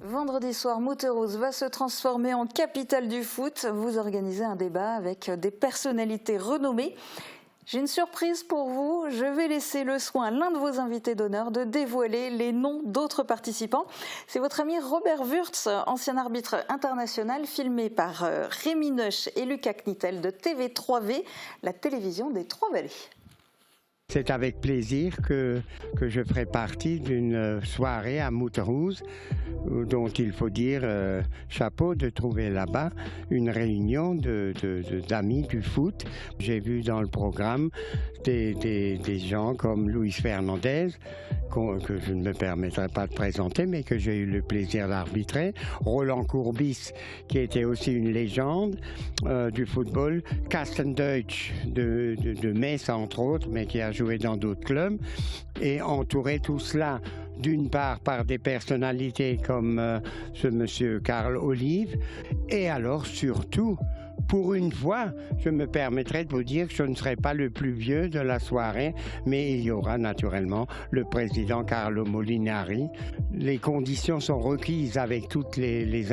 Vendredi soir, Mouterouz va se transformer en capitale du foot. Vous organisez un débat avec des personnalités renommées. J'ai une surprise pour vous. Je vais laisser le soin à l'un de vos invités d'honneur de dévoiler les noms d'autres participants. C'est votre ami Robert Wurtz, ancien arbitre international, filmé par Rémi Neusch et Lucas Knittel de TV3V, la télévision des Trois-Vallées. C'est avec plaisir que je ferai partie d'une soirée à Mouterouz, dont il faut dire chapeau de trouver là-bas une réunion d'amis du foot. J'ai vu dans le programme des gens comme Luis Fernandez, que je ne me permettrai pas de présenter, mais que j'ai eu le plaisir d'arbitrer. Roland Courbis, qui était aussi une légende du football. Carsten Deutsch de Metz, entre autres, mais qui a joué dans d'autres clubs. Et entourer tout cela, d'une part, par des personnalités comme ce monsieur Carl Olive, et alors surtout, pour une fois, je me permettrai de vous dire que je ne serai pas le plus vieux de la soirée, mais il y aura naturellement le président Carlo Molinari. Les conditions sont requises avec tous les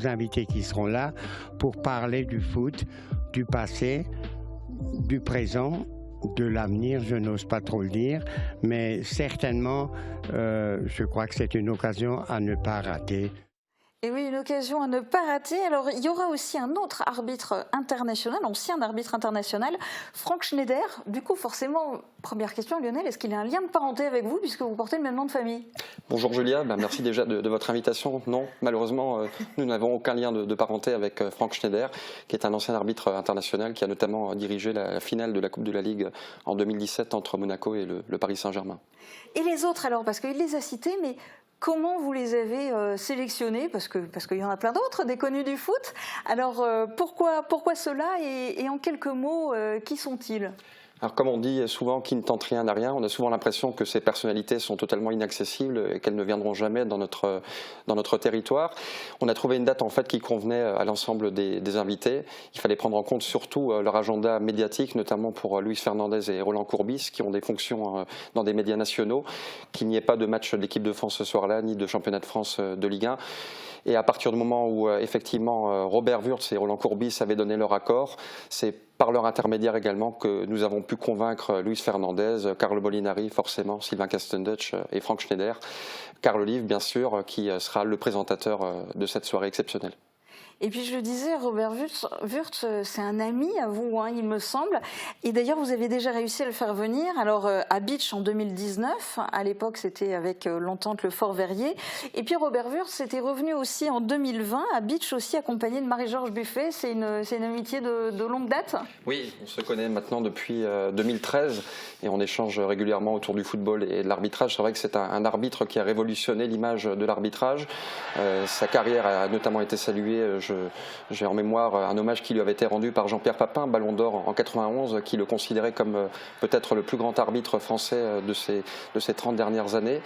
invités qui seront là pour parler du foot, du passé, du présent, de l'avenir, je n'ose pas trop le dire, mais certainement, je crois que c'est une occasion à ne pas rater. Et oui, une occasion à ne pas rater. Alors, il y aura aussi un autre arbitre international, ancien arbitre international, Frank Schneider. Du coup, forcément, première question, Lionel, est-ce qu'il y a un lien de parenté avec vous, puisque vous portez le même nom de famille? Bonjour Julia, merci déjà de votre invitation. Non, malheureusement, nous n'avons aucun lien de parenté avec Frank Schneider, qui est un ancien arbitre international qui a notamment dirigé la finale de la Coupe de la Ligue en 2017 entre Monaco et le Paris Saint-Germain. Et les autres alors, parce qu'il les a cités, mais comment vous les avez sélectionnés? Parce qu'il y en a plein d'autres, des connus du foot. Alors pourquoi ceux-là et en quelques mots, qui sont-ils? Alors comme on dit souvent, qui ne tente rien n'a rien, on a souvent l'impression que ces personnalités sont totalement inaccessibles et qu'elles ne viendront jamais dans notre territoire. On a trouvé une date en fait qui convenait à l'ensemble des invités. Il fallait prendre en compte surtout leur agenda médiatique, notamment pour Luis Fernandez et Roland Courbis, qui ont des fonctions dans des médias nationaux, qu'il n'y ait pas de match de l'équipe de France ce soir-là, ni de championnat de France de Ligue 1. Et à partir du moment où effectivement Robert Wurtz et Roland Courbis avaient donné leur accord, c'est par leur intermédiaire également que nous avons pu convaincre Luis Fernandez, Carlo Molinari forcément, Sylvain Castendutch et Frank Schneider, Carl Olive bien sûr, qui sera le présentateur de cette soirée exceptionnelle. Et puis je le disais, Robert Wurtz, c'est un ami à vous, hein, il me semble. Et d'ailleurs, vous avez déjà réussi à le faire venir. Alors à Beach en 2019, à l'époque c'était avec l'entente Le Fort-Verrier. Et puis Robert Wurtz était revenu aussi en 2020, à Beach aussi, accompagné de Marie-Georges Buffet. C'est une amitié de longue date? Oui, on se connaît maintenant depuis 2013 et on échange régulièrement autour du football et de l'arbitrage. C'est vrai que c'est un arbitre qui a révolutionné l'image de l'arbitrage. Sa carrière a notamment été saluée. J'ai en mémoire un hommage qui lui avait été rendu par Jean-Pierre Papin, Ballon d'Or en 91, qui le considérait comme peut-être le plus grand arbitre français de ces 30 dernières années.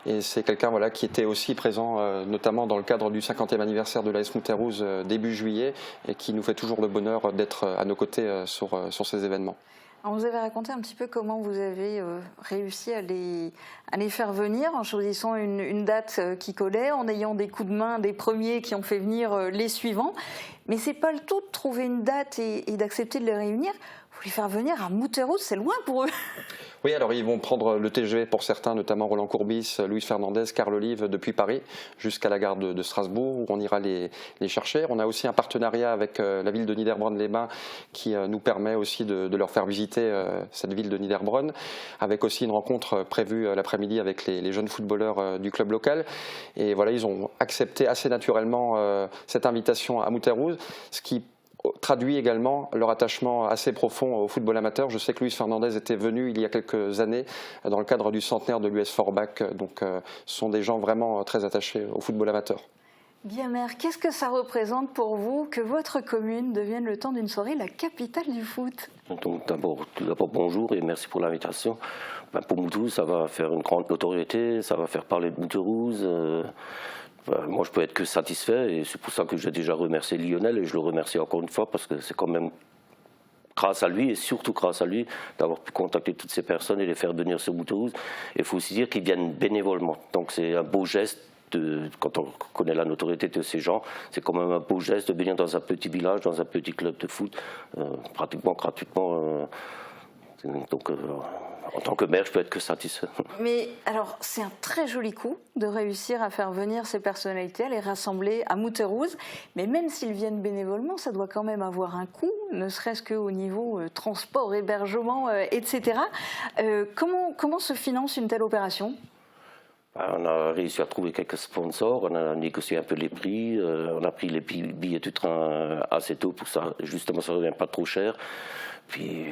Et c'est quelqu'un voilà, qui était aussi présent notamment dans le cadre du 50e anniversaire de l'AS Mouterouz début juillet et qui nous fait toujours le bonheur d'être à nos côtés sur ces événements. Alors vous avez raconté un petit peu comment vous avez réussi à les faire venir en choisissant une date qui collait, en ayant des coups de main des premiers qui ont fait venir les suivants. Mais c'est pas le tout de trouver une date et d'accepter de les réunir. Vous les faire venir à Mouterouz, c'est loin pour eux. Oui, alors ils vont prendre le TGV pour certains, notamment Roland Courbis, Luis Fernandez, Carl Olive, depuis Paris jusqu'à la gare de Strasbourg, où on ira les chercher. On a aussi un partenariat avec la ville de Niederbronn-les-Bains qui nous permet aussi de leur faire visiter cette ville de Niederbronn, avec aussi une rencontre prévue l'après-midi avec les jeunes footballeurs du club local. Et voilà, ils ont accepté assez naturellement cette invitation à Mouterouz, ce qui traduit également leur attachement assez profond au football amateur. Je sais que Luis Fernandez était venu il y a quelques années dans le cadre du centenaire de l'US Forbach, donc ce sont des gens vraiment très attachés au football amateur. Guillemère, qu'est-ce que ça représente pour vous que votre commune devienne le temps d'une soirée la capitale du foot? Donc tout d'abord bonjour et merci pour l'invitation. Pour Mouterouz, ça va faire une grande notoriété, ça va faire parler de Mouterouz. Moi, je peux être que satisfait et c'est pour ça que j'ai déjà remercié Lionel et je le remercie encore une fois parce que c'est quand même grâce à lui et surtout grâce à lui d'avoir pu contacter toutes ces personnes et les faire venir sur Mouterouz. Il faut aussi dire qu'ils viennent bénévolement. Donc c'est un beau geste quand on connaît la notoriété de ces gens, c'est quand même un beau geste de venir dans un petit village, dans un petit club de foot, pratiquement gratuitement. Donc, en tant que maire, je peux être que satisfait. Mais alors, c'est un très joli coup de réussir à faire venir ces personnalités, à les rassembler à Mouterouz. Mais même s'ils viennent bénévolement, ça doit quand même avoir un coût, ne serait-ce qu'au niveau transport, hébergement, etc. Comment se finance une telle opération ? On a réussi à trouver quelques sponsors, on a négocié un peu les prix, on a pris les billets du train assez tôt pour ça, justement ça ne revient pas trop cher. Puis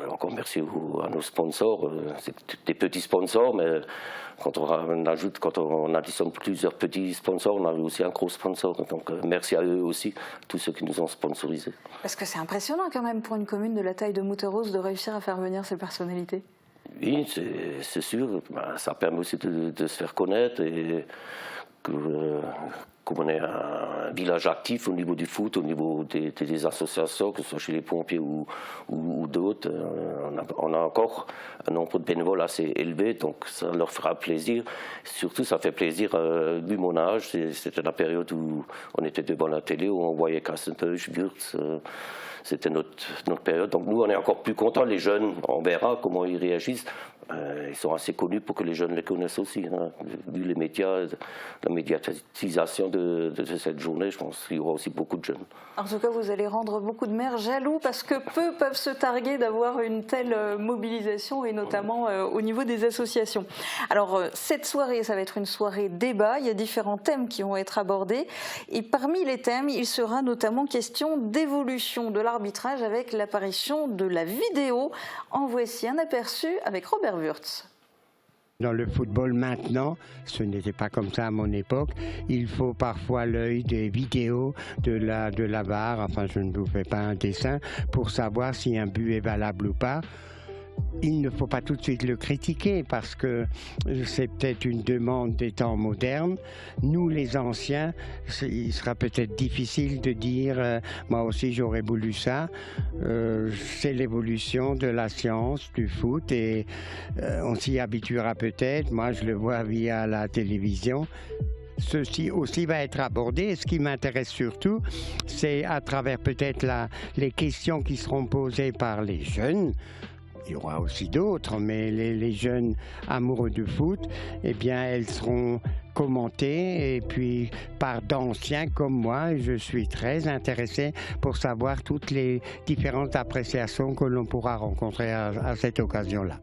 encore merci à nos sponsors, c'est des petits sponsors, mais quand on additionne plusieurs petits sponsors, on a aussi un gros sponsor. Donc merci à eux aussi, tous ceux qui nous ont sponsorisés. Parce que c'est impressionnant quand même pour une commune de la taille de Mouterouz de réussir à faire venir ces personnalités. Oui, c'est sûr. Ça permet aussi de se faire connaître et comme on est un village actif au niveau du foot, au niveau des associations, que ce soit chez les pompiers ou d'autres, on a encore un nombre de bénévoles assez élevé, donc ça leur fera plaisir. Surtout, ça fait plaisir, vu mon âge, c'était la période où on était devant la télé, où on voyait Kassenpeuch, Würz, c'était notre période. Donc nous, on est encore plus contents. Les jeunes, on verra comment ils réagissent. Ils sont assez connus pour que les jeunes les connaissent aussi. Hein. Vu les médias, la médiatisation de cette journée, je pense qu'il y aura aussi beaucoup de jeunes. En tout cas, vous allez rendre beaucoup de maires jaloux parce que peu peuvent se targuer d'avoir une telle mobilisation et notamment au niveau des associations. Alors, cette soirée, ça va être une soirée débat. Il y a différents thèmes qui vont être abordés. Et parmi les thèmes, il sera notamment question d'évolution de l'arbitrage avec l'apparition de la vidéo. En voici un aperçu avec Robert Würz. Dans le football maintenant, ce n'était pas comme ça à mon époque, il faut parfois l'œil des vidéos de la VAR, enfin je ne vous fais pas un dessin, pour savoir si un but est valable ou pas. Il ne faut pas tout de suite le critiquer parce que c'est peut-être une demande des temps modernes. Nous, les anciens, il sera peut-être difficile de dire moi aussi j'aurais voulu ça. C'est l'évolution de la science, du foot et on s'y habituera peut-être. Moi, je le vois via la télévision. Ceci aussi va être abordé. Et ce qui m'intéresse surtout, c'est à travers peut-être les questions qui seront posées par les jeunes. Il y aura aussi d'autres, mais les jeunes amoureux du foot, eh bien, elles seront commentées et puis par d'anciens comme moi. Je suis très intéressé pour savoir toutes les différentes appréciations que l'on pourra rencontrer à cette occasion-là.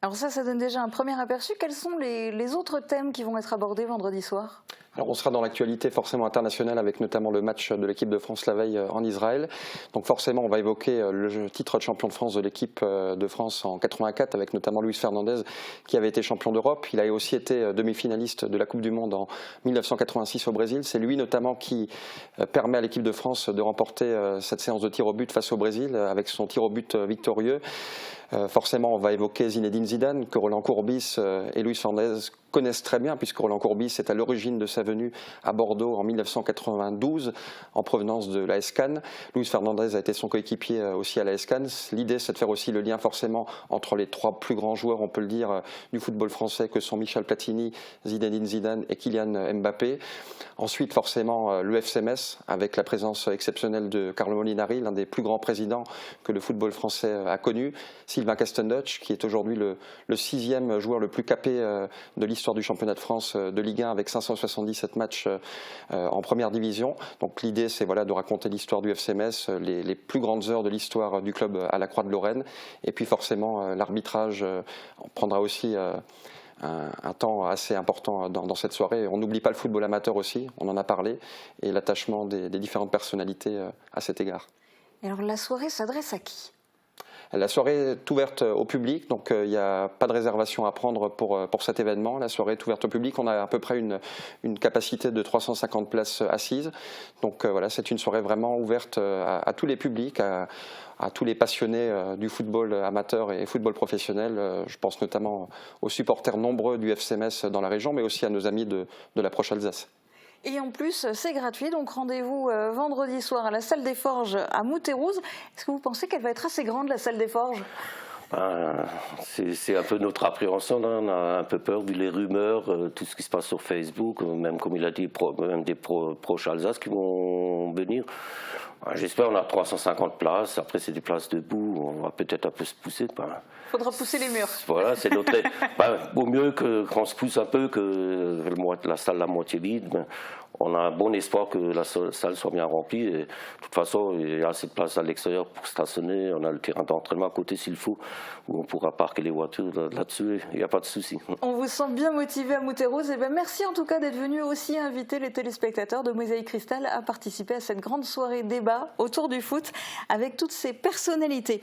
Alors ça donne déjà un premier aperçu. Quels sont les autres thèmes qui vont être abordés vendredi soir ? Alors on sera dans l'actualité forcément internationale avec notamment le match de l'équipe de France la veille en Israël. Donc forcément on va évoquer le titre de champion de France de l'équipe de France en 84 avec notamment Luis Fernandez qui avait été champion d'Europe. Il a aussi été demi-finaliste de la Coupe du Monde en 1986 au Brésil. C'est lui notamment qui permet à l'équipe de France de remporter cette séance de tir au but face au Brésil avec son tir au but victorieux. Forcément, on va évoquer Zinedine Zidane, que Roland Courbis et Luis Fernandez connaissent très bien, puisque Roland Courbis est à l'origine de sa venue à Bordeaux en 1992, en provenance de l'AS Cannes. Luis Fernandez a été son coéquipier aussi à l'AS Cannes. L'idée, c'est de faire aussi le lien forcément entre les trois plus grands joueurs, on peut le dire, du football français, que sont Michel Platini, Zinedine Zidane et Kylian Mbappé. Ensuite, forcément, le FC Metz, avec la présence exceptionnelle de Carlo Molinari, l'un des plus grands présidents que le football français a connu. Sylvain Castenduch, qui est aujourd'hui le 6e joueur le plus capé de l'histoire du championnat de France de Ligue 1 avec 577 matchs en première division. Donc l'idée, c'est de raconter l'histoire du FC Metz, les plus grandes heures de l'histoire du club à la Croix de Lorraine. Et puis forcément, l'arbitrage prendra aussi un temps assez important dans cette soirée. On n'oublie pas le football amateur aussi, on en a parlé, et l'attachement des différentes personnalités à cet égard. Et alors la soirée s'adresse à qui ? La soirée est ouverte au public, donc il n'y a pas de réservation à prendre pour cet événement. La soirée est ouverte au public, on a à peu près une capacité de 350 places assises. Donc c'est une soirée vraiment ouverte à tous les publics, à tous les passionnés du football amateur et football professionnel. Je pense notamment aux supporters nombreux du FC Metz dans la région, mais aussi à nos amis de l'approche Alsace. Et en plus, c'est gratuit, donc rendez-vous vendredi soir à la salle des Forges à Mouterouz. Est-ce que vous pensez qu'elle va être assez grande, la salle des Forges ? C'est un peu notre appréhension, là. On a un peu peur vu les rumeurs, tout ce qui se passe sur Facebook, même comme il a dit, même des proches Alsace qui vont venir. J'espère, on a 350 places, après c'est des places debout, on va peut-être un peu se pousser. Il faudra pousser les murs. Voilà, c'est notre... vaut mieux qu'on se pousse un peu que la salle la moitié vide. On a un bon espoir que la salle soit bien remplie. Et, de toute façon, il y a assez de place à l'extérieur pour stationner. On a le terrain d'entraînement à côté s'il faut, où on pourra parquer les voitures là-dessus. Il n'y a pas de souci. On vous sent bien motivé à Mouterrouze. Et merci en tout cas d'être venu aussi inviter les téléspectateurs de Mosaïque Cristal à participer à cette grande soirée débat autour du foot avec toutes ces personnalités.